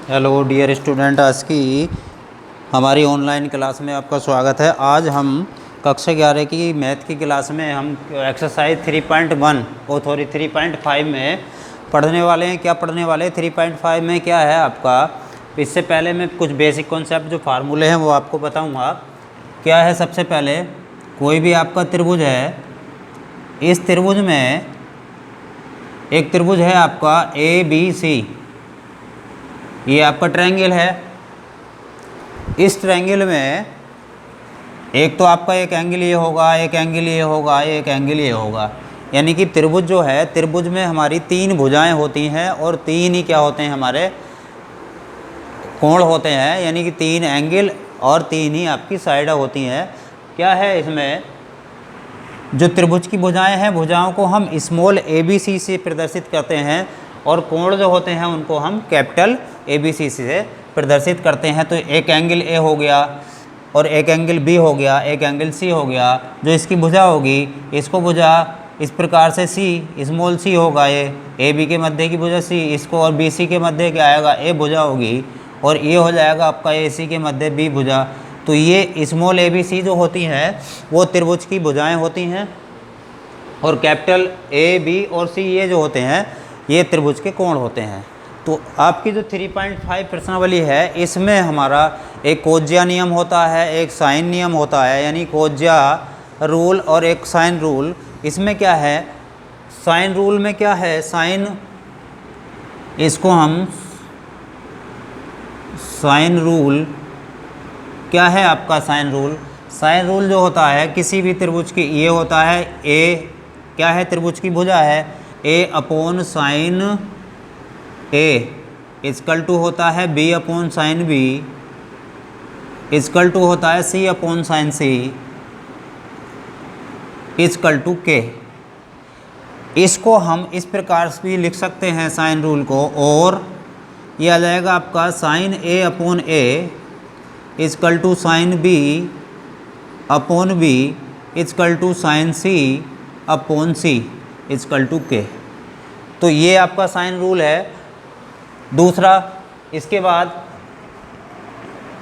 Hello dear student, आज की हमारी ऑनलाइन क्लास में आपका स्वागत है। आज हम कक्षा 11 की मैथ की क्लास में हम एक्सरसाइज 3.1 और थोड़ी 3.5 में पढ़ने वाले हैं। क्या पढ़ने वाले हैं 3.5 में क्या है आपका? इससे पहले मैं कुछ बेसिक कॉन्सेप्ट जो फार्मूले हैं वो आपको बताऊंगा। क्या है, सबसे पहले कोई भी आपका त्रिभुज है, इस त्रिभुज में एक त्रिभुज है आपका ABC, ये आपका ट्रायंगल है। इस ट्रायंगल में एक तो आपका एक एंगल ये होगा, एक एंगल ये होगा, एक एंगल ये होगा। यानी कि त्रिभुज जो है, त्रिभुज में हमारी तीन भुजाएं होती हैं और तीन ही क्या होते हैं, हमारे कोण होते हैं। यानी कि तीन एंगल और तीन ही आपकी साइड होती हैं। क्या है, इसमें जो त्रिभुज की भुजाएं हैं, भुजाओं को हम स्मॉल ABC से प्रदर्शित करते हैं और कोण जो होते हैं उनको हम कैपिटल ABC से प्रदर्शित करते हैं। तो एक एंगल A हो गया और एक एंगल B हो गया, एक एंगल C हो गया। जो इसकी भुजा होगी, इसको भुजा इस प्रकार से C स्मॉल c होगा, ये AB के मध्य की भुजा C, इसको और BC के मध्य क्या आएगा, A भुजा होगी, और ये हो जाएगा आपका AC के मध्य B भुजा। तो ये स्मॉल ABC जो होती हैं वो त्रिभुज की भुजाएं होती हैं, और कैपिटल A B और C ये जो होते हैं ये त्रिभुज के कोण होते हैं। तो आपकी जो 3.5 प्रश्नावली है, इसमें हमारा एक कोज्या नियम होता है, एक साइन नियम होता है, यानी कोज्या रूल और एक साइन रूल। इसमें क्या है, साइन रूल में क्या है, साइन, इसको हम साइन रूल, क्या है आपका साइन रूल? साइन रूल जो होता है किसी भी त्रिभुज की, ये होता है A, क्या है, त्रिभुज की भुजा है, A upon sine A equal to होता है B upon sine B equal to होता है C upon sine C equal to K। इसको हम इस प्रकार से भी लिख सकते हैं साइन रूल को, और ये आ जाएगा आपका sine A upon A equal to sine B upon B equal to sine C upon C equal to K। तो ये आपका साइन रूल है। दूसरा, इसके बाद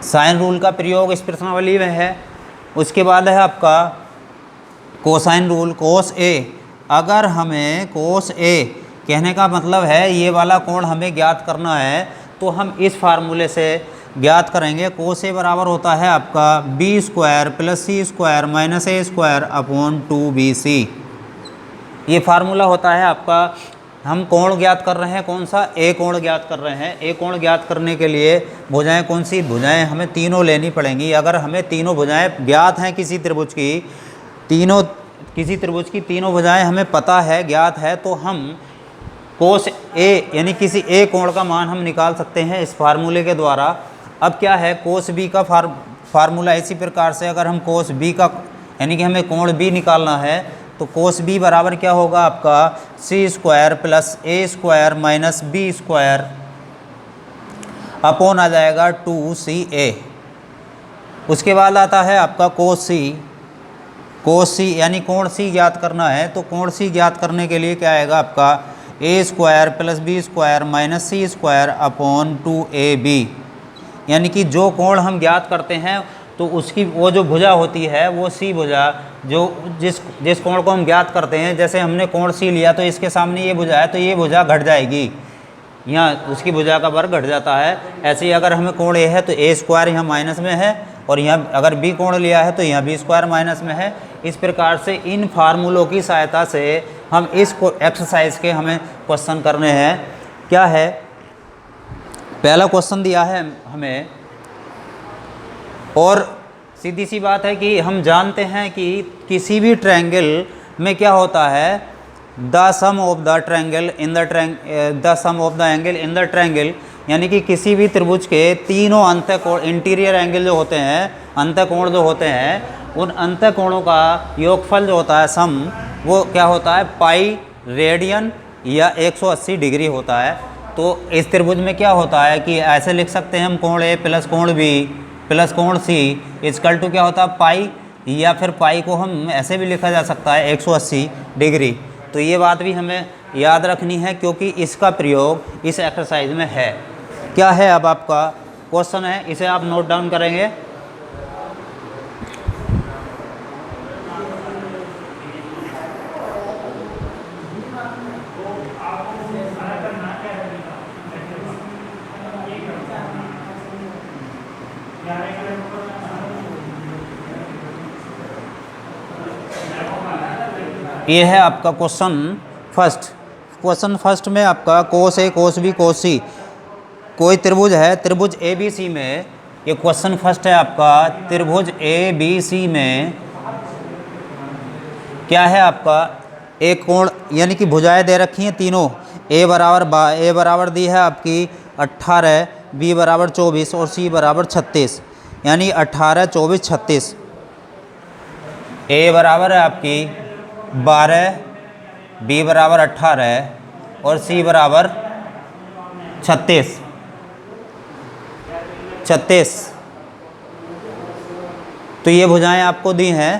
साइन रूल का प्रयोग इस प्रश्नावली में है। उसके बाद है आपका कोसाइन रूल, कोस A। अगर हमें कोस A कहने का मतलब है ये वाला कोण हमें ज्ञात करना है, तो हम इस फार्मूले से ज्ञात करेंगे। कोस A बराबर होता है आपका B square plus C square minus A square upon 2BC। ये फार्मूला होता है आपका। हम कोण ज्ञात कर रहे हैं, कौन सा, A कोण ज्ञात कर रहे हैं। A कोण ज्ञात करने के लिए भुजाएं, कौन सी भुजाएं, हमें तीनों लेनी पड़ेंगी। अगर हमें तीनों भुजाएं ज्ञात हैं किसी त्रिभुज की, किसी त्रिभुज की तीनों भुजाएं हमें पता है, ज्ञात है, तो हम कोस A यानी किसी A कोण का मान हम निकाल सकते हैं इस फार्मूले के द्वारा। अब क्या है, कोस B का फार्मूला इसी प्रकार से, अगर हम कोस B का यानी कि हमें कोण B निकालना है, तो कोस B बराबर क्या होगा आपका C square plus A square minus B square upon आ जाएगा 2CA। उसके बाद आता है आपका कोस C यानी कोण C ज्ञात करना है। तो कोण C ज्ञात करने के लिए क्या आएगा आपका A square plus B square minus C square upon 2AB। यानी कि जो कोण हम ज्ञात करते हैं तो उसकी वो जो भुजा होती है वो C भुजा, जो जिस कोण को हम ज्ञात करते हैं, जैसे हमने कोण C लिया तो इसके सामने ये भुजा है तो ये भुजा घट जाएगी, यहाँ उसकी भुजा का वर्ग घट जाता है। ऐसे ही अगर हमें कोण A है तो A स्क्वायर यहाँ माइनस में है, और यहाँ अगर B कोण लिया है तो यहाँ B स्क्वायर माइनस में है। इस प्रकार से इन फार्मूलों की सहायता से हम इस एक्सरसाइज के हमें क्वेश्चन करने हैं। क्या है, पहला क्वेश्चन दिया है हमें, और सीधी सी बात है कि हम जानते हैं कि किसी भी ट्रायंगल में क्या होता है, the sum of the triangle in the sum of the angle in the triangle. यानी कि किसी भी त्रिभुज के तीनों अंतःकोण, इंटीरियर एंगल जो होते हैं, अंतःकोण जो होते हैं, उन अंतःकोणों का योगफल जो होता है, सम, वो क्या होता है, पाई रेडियन या 180 डिग्री होता है। तो इस त्रिभुज में क्या होता है कि ऐसे लिख सकते हैं हम, कोण A प्लस कोण B प्लस कोण C इजकल टू क्या होता है, पाई, या फिर पाई को हम ऐसे भी लिखा जा सकता है 180 डिग्री। तो ये बात भी हमें याद रखनी है क्योंकि इसका प्रयोग इस एक्सरसाइज में है। क्या है अब आपका क्वेश्चन है, इसे आप नोट डाउन करेंगे। ये है आपका क्वेश्चन फर्स्ट। क्वेश्चन फर्स्ट में आपका कोस ए कोस बी कोस सी, कोई त्रिभुज है, त्रिभुज ए बी सी में, ये क्वेश्चन फर्स्ट है आपका, त्रिभुज ए बी सी में क्या है आपका, एक कोण यानी कि भुजाएं दे रखी हैं तीनों, ए बराबर दी है आपकी 18, बी बराबर 24 और सी बराबर 36, यानी 18, 24, 36। ए बराबर है आपकी 12, बी बराबर 18 और सी बराबर 36। तो ये भुजाएं आपको दी हैं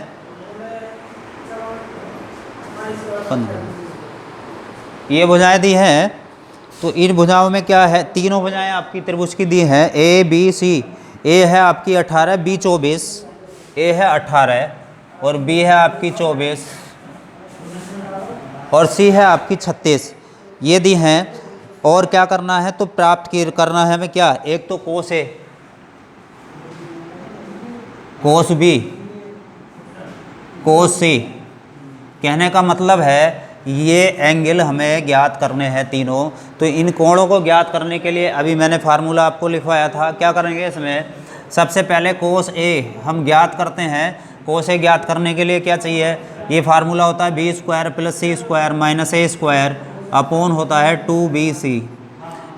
15, ये भुजाएं दी हैं। तो इन भुजाओं में क्या है, तीनों भुजाएं आपकी त्रिभुज की दी हैं ए बी सी। ए है आपकी 18, बी 24, ए है 18 और बी है आपकी 24 और सी है आपकी 36, ये दी हैं। और क्या करना है, तो करना है हमें क्या, एक तो कोस ए, कोस बी, कोस सी। कहने का मतलब है ये एंगल हमें ज्ञात करने हैं तीनों। तो इन कोणों को ज्ञात करने के लिए अभी मैंने फार्मूला आपको लिखवाया था। क्या करेंगे इसमें, सबसे पहले कोस ए हम ज्ञात करते हैं। कोस ए ज्ञात करने के लिए क्या चाहिए, ये फार्मूला होता है बी स्क्वायर प्लस सी स्क्वायर माइनस ए स्क्वायर अपॉन होता है 2bc।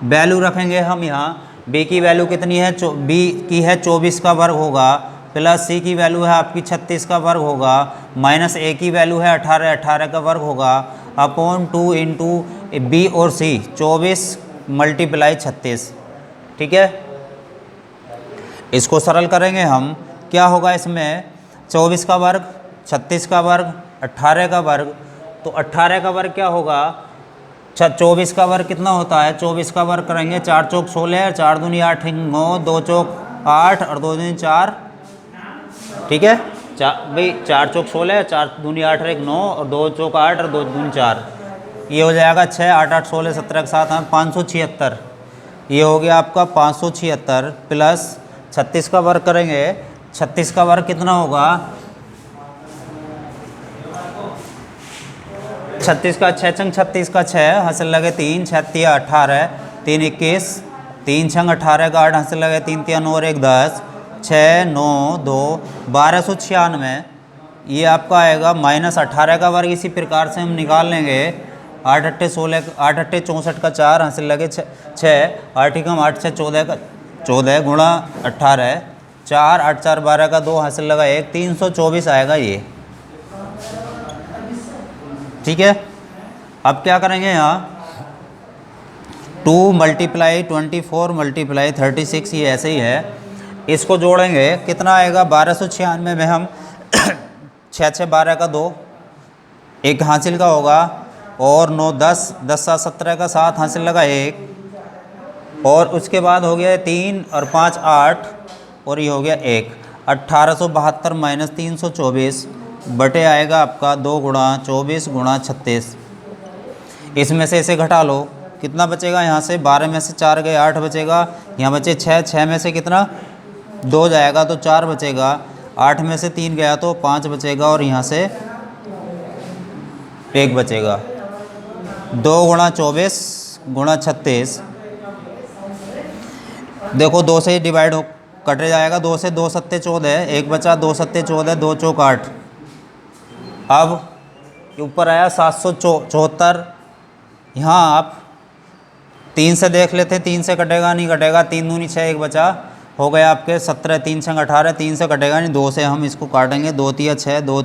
वैल्यू रखेंगे हम यहाँ, बी की वैल्यू कितनी है, बी की है 24 का वर्ग होगा, प्लस सी की वैल्यू है आपकी 36 का वर्ग होगा, माइनस ए की वैल्यू है 18 का वर्ग होगा, अपॉन 2 इंटू बी और सी 24 मल्टीप्लाई 36। ठीक है, इसको सरल करेंगे हम, क्या होगा इसमें, 24 का वर्ग, 36 का वर्ग, 18 का वर्ग। तो 18 का वर्ग क्या होगा, 24 का वर्ग कितना होता है, 24 का वर्ग करेंगे 4 चौक 16, 4 दूनी 8, 9, 2 चौक 8 और 2 दूनी 4। ठीक है, भाई 4 चौक 16, 4 दूनी 8 और 1 9 और 2 चौक 8 और 2 दूनी 4, ये हो जाएगा 6, 8, 8, 16, 17 के साथ हम 576। ये हो गया आपका 576 प्लस 36 का वर्ग करेंगे, 36 का वर्ग कितना होगा, 36 का 6 छंग 36 का 6 हासिल लगे 3, 6 तिया 18, 3 21, 3 छंग 18 का 8 हासिल लगे 3 तिया 9 और 1 10, 6 9 2 1296। ये आपका आएगा माइनस 18 का वर्ग। इसी प्रकार से हम निकाल लेंगे 8 अट्ठे 16, 8 अट्ठे 64 का 4 हासिल लगे 6, 8 एकम 8 6 14 का 14 गुणा 18, 4 8 4 12 का 2 हासिल लगा 1, 324 आएगा ये। ठीक है, अब क्या करेंगे यहाँ, 2 मल्टीप्लाई 24 मल्टीप्लाई 36, ये ऐसे ही है, इसको जोड़ेंगे कितना आएगा, 1296 में हम 6 6 12 का 2 एक हासिल का होगा और 9 10 10 7 17 का 7 हासिल लगा 1 और उसके बाद हो गया 3 और 5 8 और ये हो गया 1, 1872 माइनस 324 बटे आएगा आपका 2 गुणा 24 गुणा 36। इसमें से इसे घटा लो, कितना बचेगा, यहाँ से 12 में से 4 गए 8 बचेगा, यहाँ बचे 6, 6 में से कितना 2 जाएगा तो 4 बचेगा, 8 में से 3 गया तो 5 बचेगा और यहाँ से 1 बचेगा। 2 गुणा 24 गुणा 36, देखो 2 से डिवाइड हो कटे जाएगा, 2 से 2 सत्ते 14, 1 बचा, 2 सत्ते 14, 2 चौक 8। अब ऊपर आया 774, यहाँ आप 3 से देख लेते हैं, 3 से कटेगा नहीं, कटेगा 3 दूनी 6, 1 बचा, हो गया आपके 17, 3 छंग 18, 3 से कटेगा नहीं, 2 से हम इसको काटेंगे, 2 तिया 6, 2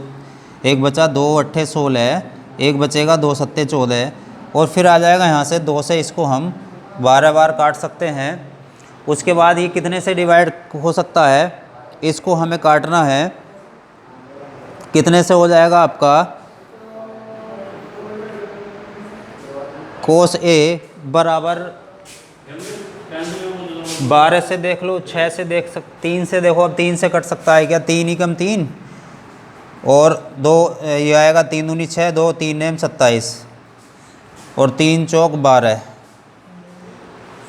1 बचा, 2 अट्ठे 16, 1 बचेगा, 2 सत्ते 14 और फिर आ जाएगा यहाँ से 2 से इसको हम 12 बार काट सकते हैं। उसके बाद ये कितने से डिवाइड हो सकता है, इसको हमें काटना है, कितने से हो जाएगा आपका, कोस ए बराबर 12 से देख लो, 6 से देख 3 से देखो, अब 3 से कट सकता है क्या? 3 ही कम 3 और 2 ये आएगा, 3 दूनी 6, 2 3 नेम 27 और 3 चौक 12।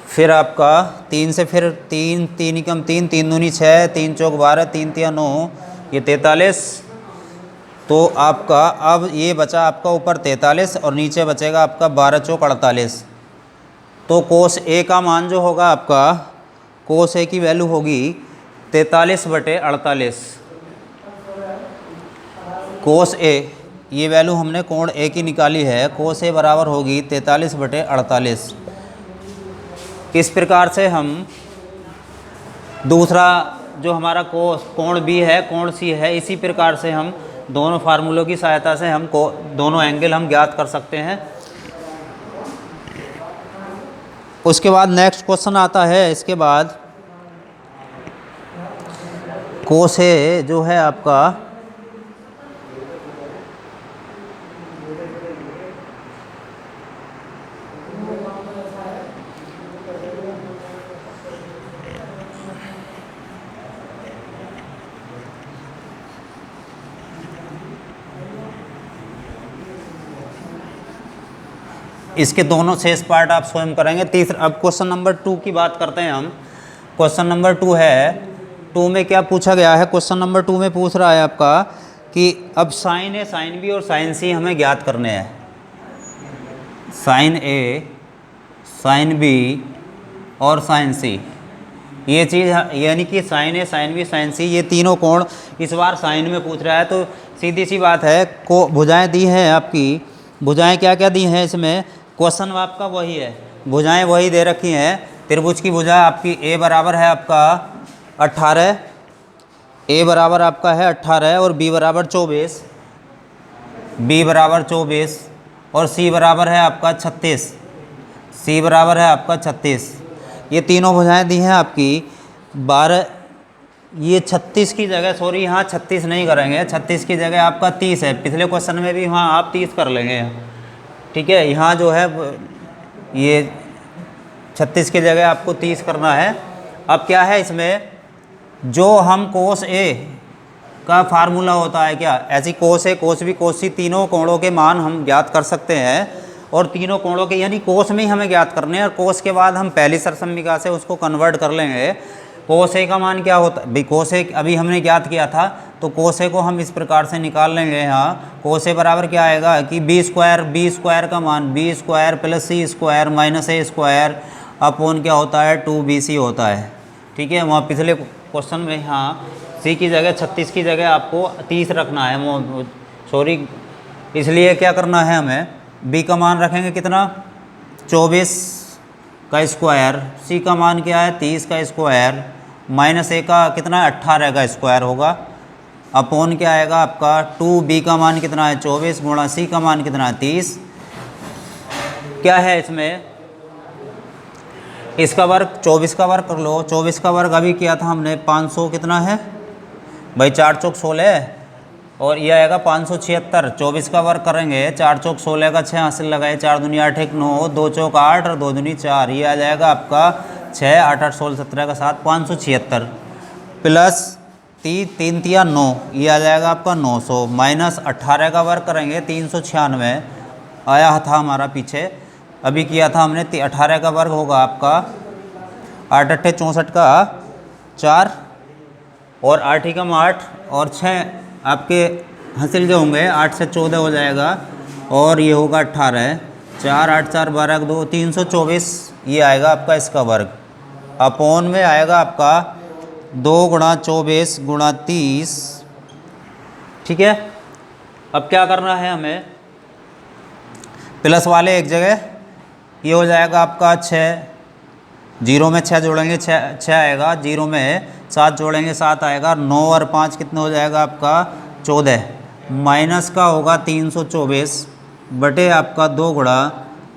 फिर आपका 3 से फिर 3 3 ही कम 3, 3 दूनी 6, 3 चौक 12, 3 तिया 9, ये 43। तो आपका अब ये बचा आपका ऊपर 43 और नीचे बचेगा आपका 12 चौक 48। तो कोस ए का मान जो होगा आपका, कोस ए की वैल्यू होगी 43/48। कोस ए, ये वैल्यू हमने कोण ए की निकाली है, कोस ए बराबर होगी 43/48। इस प्रकार से हम दूसरा जो हमारा कोण बी है, कोण सी है, इसी प्रकार से हम दोनों फार्मूलों की सहायता से हम दोनों एंगल हम ज्ञात कर सकते हैं। उसके बाद नेक्स्ट क्वेश्चन आता है, इसके बाद कोस ए जो है आपका इसके दोनों शेष पार्ट आप स्वयं करेंगे। तीसरा, अब क्वेश्चन नंबर 2 की बात करते हैं हम। क्वेश्चन नंबर 2 है, 2 में क्या पूछा गया है? क्वेश्चन नंबर 2 में पूछ रहा है आपका कि अब साइन ए, साइन बी और साइन सी हमें ज्ञात करने हैं। साइन ए, साइन बी और साइन सी, ये चीज़ यानी कि साइन ए, साइन बी, साइन सी, ये तीनों कोण इस बार साइन में पूछ रहा है। तो सीधी सी बात है, को भुजाएं दी हैं आपकी, भुजाएं क्या क्या दी हैं इसमें? क्वेश्चन आपका वही है, भुजाएं वही दे रखी हैं। त्रिभुज की भुजा आपकी ए बराबर है आपका 18, ए बराबर आपका है 18 और बी बराबर 24, बी बराबर 24 और सी बराबर है आपका 36, सी बराबर है आपका 36। ये तीनों भुजाएं दी हैं आपकी 12। ये 36 की जगह, सॉरी यहाँ 36 नहीं करेंगे, 36 की जगह आपका 30 है। पिछले क्वेश्चन में भी वहाँ आप 30 कर लेंगे, ठीक है। यहाँ जो है ये 36 की जगह आपको 30 करना है। अब क्या है इसमें, जो हम कोस ए का फार्मूला होता है क्या, ऐसी कोस ए, कोस बी, कोस सी, तीनों कोणों के मान हम ज्ञात कर सकते हैं। और तीनों कोणों के यानी कोस में ही हमें ज्ञात करने हैं, और कोस के बाद हम पहली सरसम्मिका से उसको कन्वर्ट कर लेंगे। कोस ए का मान क्या होता है भाई, कोस ए अभी हमने ज्ञात किया था, तो कोस ए को हम इस प्रकार से निकाल लेंगे। यहाँ कोस ए बराबर क्या आएगा कि बी स्क्वायर का मान बी स्क्वायर प्लस सी स्क्वायर माइनस ए स्क्वायर अपॉन क्या होता है 2bc होता है, ठीक है। वहाँ पिछले क्वेश्चन में यहाँ सी की जगह 36 की जगह आपको 30 रखना है, सॉरी, इसलिए क्या करना है हमें, बी का मान रखेंगे कितना 24 का स्क्वायर, सी का मान क्या है 30 का स्क्वायर, माइनस ए का कितना है 18 का स्क्वायर होगा, अपॉन क्या आएगा आपका 2b का मान कितना है 24 गुणा सी का मान कितना है 30। क्या है इसमें, इसका वर्ग 24 का वर्ग कर लो, 24 का वर्ग अभी किया था हमने 500 कितना है भाई 4 चौक 16 और ये आएगा 576। 24 का वर्ग करेंगे, 4 चौक 16 का 6 हासिल लगाए, 4 दूनी 8 1 9, 2 चौक 8 और 2 दूनी 4, ये आ जाएगा आपका 6 8 8 16 17 का 7 576 प्लस 3 तिया 9, ये आ जाएगा आपका 900 माइनस 18 का वर्ग करेंगे 396 आया था हमारा पीछे, अभी किया था हमने 18 का वर्ग होगा आपका 8 8 64 का 4 और 8 एकम 8 और 6 आपके हासिल जो होंगे 8 से 14 हो जाएगा और ये होगा 18, 4 8 4 12 2 324, ये आएगा आपका इसका वर्ग, अपॉन में आएगा आपका 2 गुणा 24 गुणा 30, ठीक है। अब क्या करना है हमें, प्लस वाले एक जगह, ये हो जाएगा आपका 6, 0 में 6 जोड़ेंगे 6 आएगा, 0 में 7 जोड़ेंगे 7 आएगा, 9 और 5 कितने हो जाएगा आपका 14, माइनस का होगा 324 बटे आपका 2 गुणा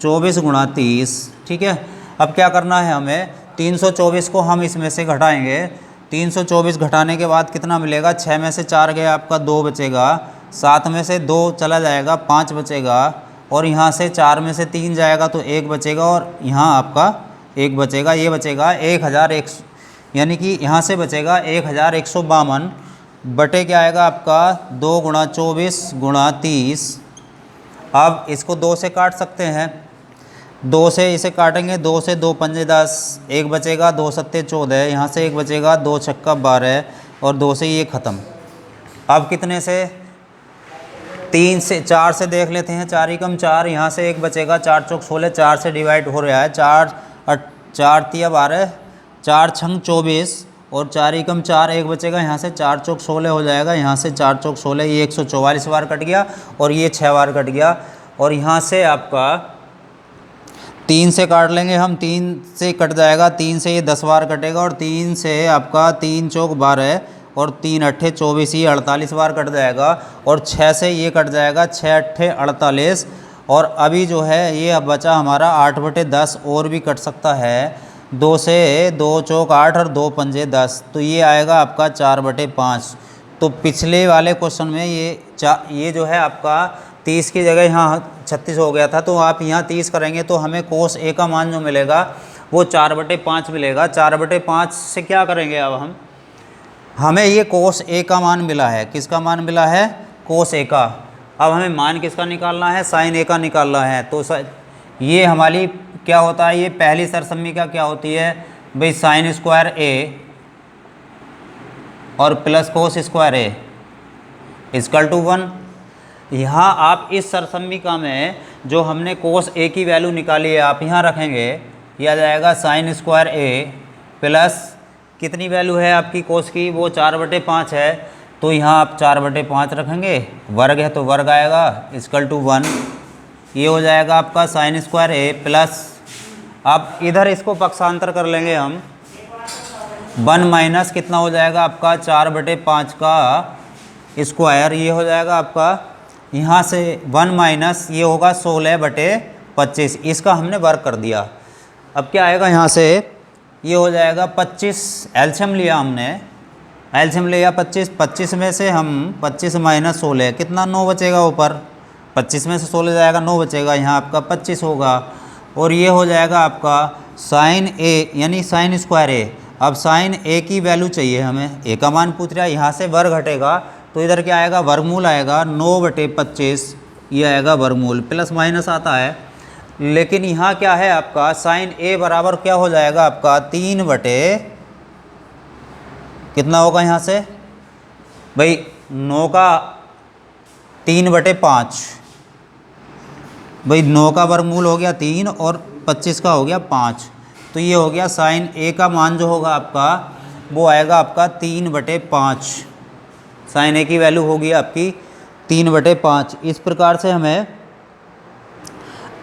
24 गुणा 30, ठीक है। अब क्या करना है हमें, 324 को हम इसमें से घटाएंगे, 324 घटाने के बाद कितना मिलेगा, 6 में से 4 गया आपका 2 बचेगा, 7 में से 2 चला जाएगा 5 बचेगा और यहाँ से 4 में से 3 जाएगा तो 1 बचेगा और यहाँ आपका एक बचेगा, ये बचेगा 1100, यानी कि यहाँ से बचेगा 1152 बटे क्या आएगा आपका 2 गुणा 24 गुणा 30। अब इसको 2 से काट सकते हैं, 2 से इसे काटेंगे, 2 से 2 पंजे 10, एक बचेगा, 2 सत्ते 14, यहाँ से एक बचेगा, 2 छक्का 12 और 2 से ये ख़त्म। अब कितने से 3 से 4 से देख लेते हैं, 4 एकम 4, यहाँ से एक बचेगा, 4 चौक 16, 4 से डिवाइड हो रहा है, 4 तिया 12, 4 छंग 24 और 4 एकम 4, एक बचेगा, यहाँ से 4 चौक 16 हो जाएगा, यहाँ से 4 चौक 16, ये 144 बार कट गया और ये 6 बार कट गया। और यहाँ से आपका 3 से काट लेंगे हम, 3 से कट जाएगा, 3 से ये 10 बार कटेगा और 3 से आपका 3 चौक 12 और 3 अट्ठे 24, ये 48 बार कट जाएगा। और 6 से ये कट जाएगा, 6 अट्ठे 48 और अभी जो है ये अब बचा हमारा 8/10 और भी कट सकता है, 2 से 2 चौक 8 और 2 पंजे 10, तो ये आएगा आपका 4/5। तो पिछले वाले क्वेश्चन में ये जो है आपका 30 की जगह यहाँ 36 हो गया था, तो आप यहाँ 30 करेंगे तो हमें कोस ए का मान जो मिलेगा वो 4/5 मिलेगा। 4/5 से क्या करेंगे अब हमें ये कोस ए का मान मिला है, किसका मान मिला है, कोस ए का। अब हमें मान किसका निकालना है, साइन ए का निकालना है। तो ये हमारी क्या होता है, ये पहली सरसम्मी का क्या होती है भाई, साइन स्क्वायर ए और plus cos square A equal to 1। यहाँ आप इस सरसम्मिका में जो हमने कोस ए की वैल्यू निकाली है आप यहाँ रखेंगे, यह आ जाएगा साइन स्क्वायर ए प्लस कितनी वैल्यू है आपकी कोस की, वो 4/5 है, तो यहाँ आप 4/5 रखेंगे, वर्ग है तो वर्ग आएगा इक्वल टू 1। ये हो जाएगा आपका साइन स्क्वायर ए प्लस, अब इधर इसको पक्षांतर कर लेंगे हम, 1 माइनस कितना हो जाएगा आपका 4/5 का स्क्वायर, ये हो जाएगा आपका यहाँ से 1 माइनस ये होगा 16/25, इसका हमने वर्ग कर दिया। अब क्या आएगा यहाँ से, ये हो जाएगा 25, एलसीएम लिया हमने, एलसीएम लिया 25, 25 में से हम 25 माइनस 16 कितना 9 बचेगा ऊपर, 25 में से 16 जाएगा 9 बचेगा, यहाँ आपका 25 होगा। और ये हो जाएगा आपका साइन ए यानी साइन स्क्वायर ए। अब साइन ए की वैल्यू चाहिए हमें, ए का मान पूछ रहा है, यहाँ से वर्ग हटेगा तो इधर क्या आएगा, वर्गमूल आएगा 9/25, ये आएगा वर्गमूल, प्लस माइनस आता है। लेकिन यहाँ क्या है आपका साइन ए बराबर क्या हो जाएगा आपका 3 बटे कितना होगा यहाँ से भाई 9 का 3/5, भाई 9 का वर्गमूल हो गया 3 और 25 का हो गया 5, तो ये हो गया साइन ए का मान जो होगा आपका वो आएगा आपका 3/5, साइन ए की वैल्यू होगी आपकी 3/5। इस प्रकार से हमें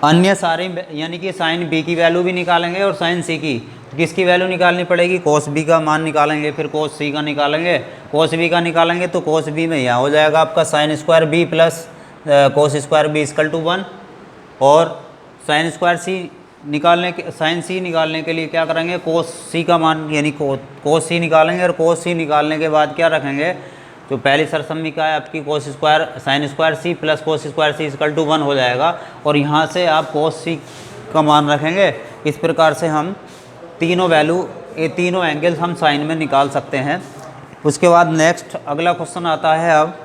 अन्य सारे यानी कि साइन बी की वैल्यू भी निकालेंगे और साइन सी की, किसकी वैल्यू निकालनी पड़ेगी, कोस बी का मान निकालेंगे, फिर कोस सी का निकालेंगे, कोस बी का निकालेंगे तो कोस बी में यहाँ हो जाएगा आपका sine square B plus cos square B equal to 1। और साइन स्क्वायर सी निकालने के, साइन सी निकालने के लिए क्या करेंगे, कोस सी का मान यानी कोस सी निकालेंगे और कोस सी निकालने के बाद क्या रखेंगे, जो पहली सरसम्मिका है आपकी cos square sine square C plus cos square C equal to 1 हो जाएगा और यहाँ से आप कोस सी का मान रखेंगे। इस प्रकार से हम तीनों वैल्यू, ये तीनों एंगल्स हम साइन में निकाल सकते हैं। उसके बाद नेक्स्ट अगला क्वेश्चन आता है अब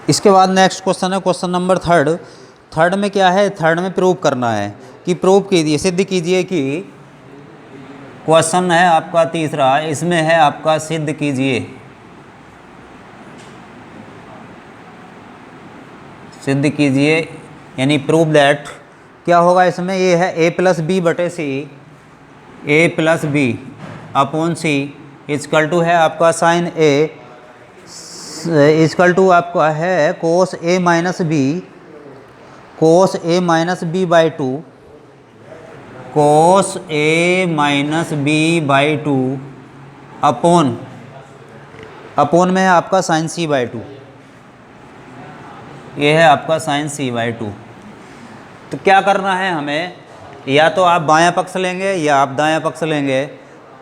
इसके बाद नेक्स्ट क्वेश्चन है क्वेश्चन नंबर थर्ड में क्या है, थर्ड में प्रूव करना है कि प्रूव कीजिए, सिद्ध कीजिए कि क्वेश्चन है आपका तीसरा, इसमें है आपका सिद्ध कीजिए, सिद्ध कीजिए यानी प्रूव दैट। क्या होगा इसमें, ये है a प्लस बी बटे C, A plus B upon C equal to है आपका साइन ए इक्वल टू आपका है cos A minus B, cos A minus B by 2, cos A minus B by 2 upon में है आपका साइन सी बाई 2। ये है आपका साइन सी बाई टू। तो क्या करना है हमें, या तो आप बायां पक्ष लेंगे या आप दायां पक्ष लेंगे।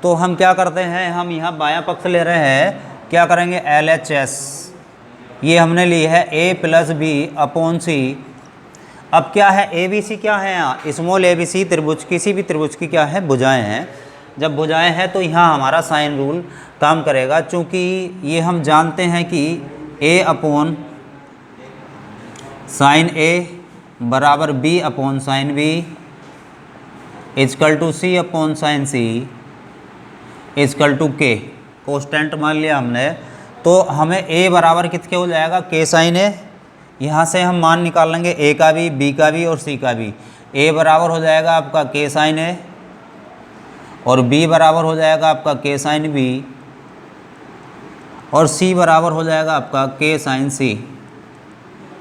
तो हम क्या करते हैं, हम यहाँ बायां पक्ष ले रहे हैं, क्या करेंगे, LHS ये हमने ली है a प्लस बी अपॉन सी। अब क्या है, ABC क्या है यहाँ, स्मॉल ABC त्रिभुज, किसी भी त्रिभुज की क्या है, भुजाएं हैं। जब भुजाएं हैं तो यहाँ हमारा साइन रूल काम करेगा, चूँकि ये हम जानते हैं कि a अपॉन साइन A बराबर B upon sine B equal to C upon sine C equal to K, constant मान लिया हमने। तो हमें A बराबर कितने हो जाएगा, K साइन A। यहाँ से हम मान निकाल लेंगे A का भी, B का भी और C का भी। A बराबर हो जाएगा आपका K साइन A और B बराबर हो जाएगा आपका K साइन B और C बराबर हो जाएगा आपका K साइन C।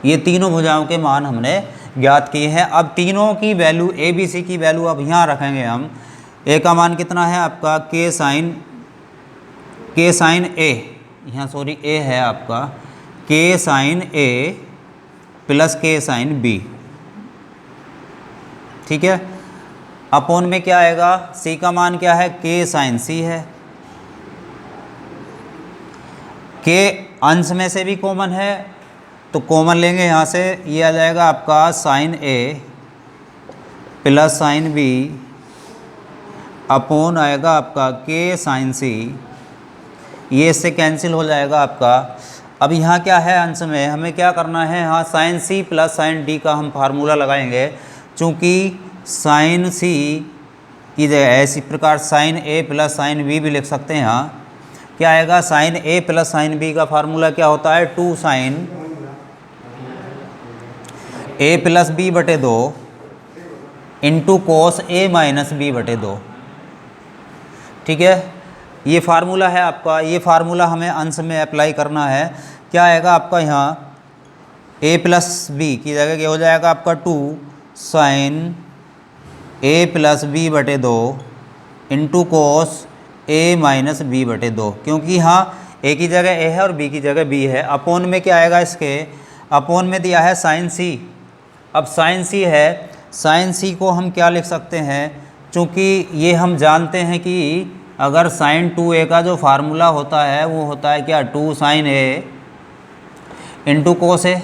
ये तीनों भुजाओं के मान हमने ज्ञात किए हैं। अब तीनों की वैल्यू, ABC की वैल्यू अब यहाँ रखेंगे हम। A का मान कितना है आपका, K साइन A, यहाँ सॉरी A है आपका K sine A plus K sine B, ठीक है। अपोन में क्या आएगा, C का मान क्या है, K साइन C है। K अंश में से भी कॉमन है तो कॉमन लेंगे यहाँ से, ये आ जाएगा आपका sine A plus sine B upon आएगा आपका K साइन C, ये इससे कैंसिल हो जाएगा आपका। अब यहाँ क्या है, अंश में हमें क्या करना है, यहाँ sine C plus sine D का हम फार्मूला लगाएंगे। चूँकि साइन C की जगह इसी प्रकार sine A plus sine B भी लिख सकते हैं। यहाँ क्या आएगा, sine A plus sine B का फार्मूला क्या होता है, 2 साइन A प्लस B बटे 2 into cos A minus B बटे 2, ठीक है। ये फार्मूला है आपका, ये फार्मूला हमें अंश में अप्लाई करना है। क्या आएगा आपका, यहाँ A प्लस B की जगह क्या हो जाएगा आपका 2 साइन A प्लस B बटे 2 into cos A minus B बटे 2, क्योंकि यहाँ A की जगह A है और B की जगह B है। अपोन में क्या आएगा, इसके अपोन में दिया है साइन C। अब साइन C है, साइन C को हम क्या लिख सकते हैं, चूँकि ये हम जानते हैं कि अगर साइन 2A का जो फार्मूला होता है वो होता है क्या, 2 sine A into cos A,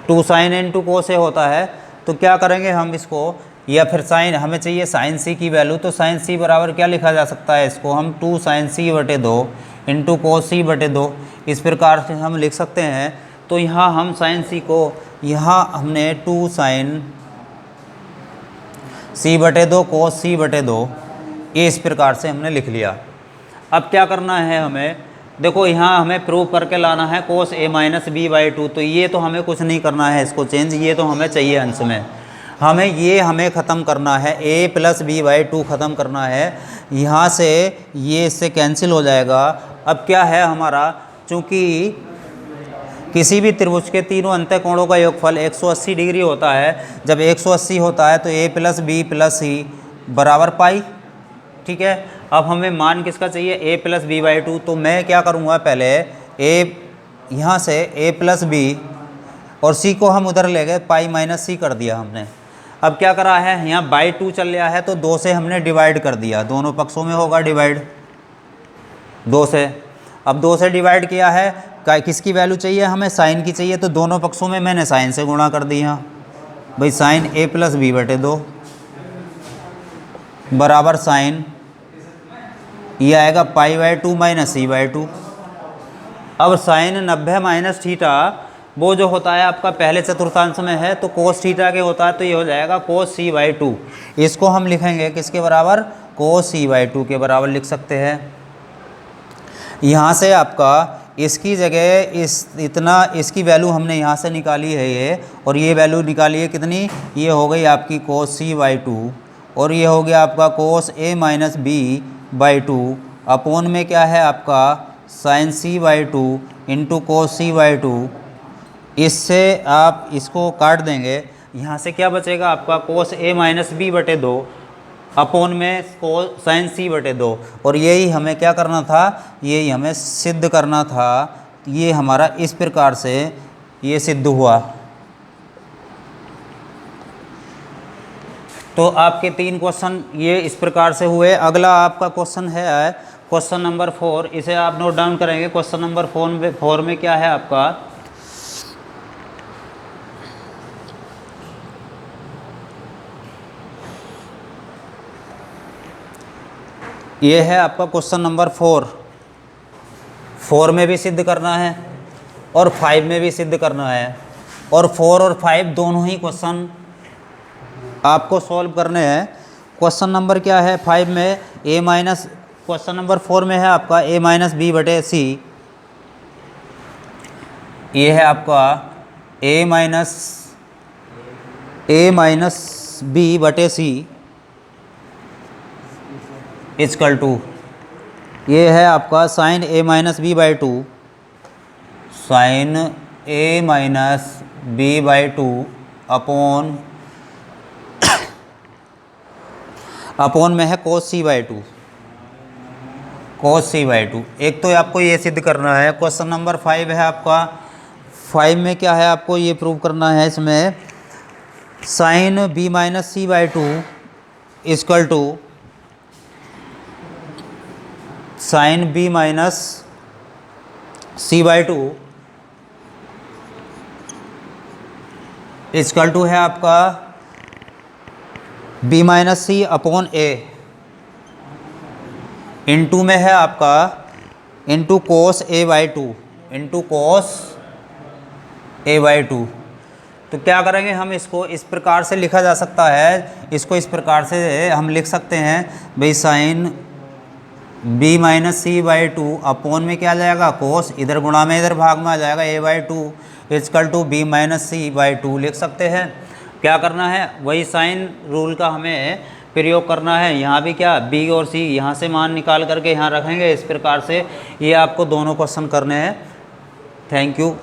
2 sine A into cos A होता है। तो क्या करेंगे हम इसको, या फिर साइन, हमें चाहिए साइन C की वैल्यू, तो साइन C बराबर क्या लिखा जा सकता है, इसको हम 2 साइन C बटे 2 इंटू कोस C बटे 2 इस प्रकार से हम लिख सकते हैं। तो यहाँ हम साइन C को, यहाँ हमने 2 साइन C बटे 2 कोस C बटे 2 ये इस प्रकार से हमने लिख लिया। अब क्या करना है हमें, देखो यहाँ हमें प्रूव करके लाना है कोस A माइनस B बाई 2। तो ये तो हमें कुछ नहीं करना है इसको चेंज, ये तो हमें चाहिए अंश में। हमें ख़त्म करना है, A प्लस B बाई 2 ख़त्म करना है। यहाँ से ये इससे कैंसिल हो जाएगा। अब क्या है हमारा, चूँकि किसी भी त्रिभुज के तीनों अंतःकोणों का योगफल 180 डिग्री होता है। जब 180 होता है तो A plus B plus C बराबर पाई, ठीक है। अब हमें मान किसका चाहिए, A प्लस B बाई 2। तो मैं क्या करूँगा, पहले A यहाँ से A प्लस B और C को हम उधर ले गए, पाई माइनस C कर दिया हमने। अब क्या करा है, यहाँ बाई 2 चल रहा है तो 2 से हमने डिवाइड कर दिया, दोनों पक्षों में होगा डिवाइड 2 से। अब 2 से डिवाइड किया है, किसकी वैल्यू चाहिए हमें, साइन की चाहिए, तो दोनों पक्षों में मैंने साइन से गुणा कर दिया भाई। साइन A प्लस B बटे 2 बराबर साइन, ये आएगा pi by 2 minus C by 2। अब साइन 90 माइनस थीटा वो जो होता है आपका पहले चतुर्थांश में है तो कोस थीटा के होता है, तो ये हो जाएगा कोस C बाई 2। इसको हम लिखेंगे किसके बराबर, कोस C बाई 2 के बराबर लिख सकते हैं। यहाँ से आपका इसकी जगह इसकी वैल्यू हमने यहाँ से निकाली है ये, और ये वैल्यू निकाली है कितनी, ये हो गई आपकी कोस C बाई 2 और ये हो गया आपका cos A minus B by 2। Upon में क्या है आपका sine C by 2 into cos C by 2। इससे आप इसको काट देंगे, यहाँ से क्या बचेगा आपका कोस A माइनस B बटे 2 अपोन में कोस साइन C बटे 2। और यही हमें क्या करना था, यही हमें सिद्ध करना था। ये हमारा इस प्रकार से ये सिद्ध हुआ। तो आपके 3 क्वेश्चन ये इस प्रकार से हुए। अगला आपका क्वेश्चन है क्वेश्चन नंबर 4, इसे आप नोट डाउन करेंगे। क्वेश्चन नंबर 4 में क्या है आपका, ये है आपका क्वेश्चन नंबर 4 में भी सिद्ध करना है और 5 में भी सिद्ध करना है, और 4 और 5 दोनों ही क्वेश्चन आपको सॉल्व करने हैं। क्वेश्चन नंबर क्या है 5 में, क्वेश्चन नंबर 4 में है आपका a माइनस बी बटे सी। ये है आपका a माइनस बी बटे सी इजकल टू, ये है आपका sine a minus B by two, sine a minus B by two upon में है cos C by two, cos C by two. एक तो आपको ये सिद्ध करना है। क्वेश्चन नंबर 5 है आपका, 5 में क्या है आपको ये प्रूव करना है। इसमें sine B minus C by two equal to sine B minus C by two equal to है आपका B minus C upon A, into में है आपका into cos A by two, into cos A by two. तो क्या करेंगे हम, इसको इस प्रकार से लिखा जा सकता है, इसको इस प्रकार से हम लिख सकते हैं भाई, sine B minus C by two upon में क्या आ जाएगा कोस, इधर गुणा में इधर भाग में आ जाएगा A by two equal to B minus C by two लिख सकते हैं। क्या करना है, वही साइन रूल का हमें प्रयोग करना है। यहाँ भी क्या बी और सी यहाँ से मान निकाल करके यहाँ रखेंगे। इस प्रकार से ये आपको दोनों क्वेश्चन करने हैं। Thank you.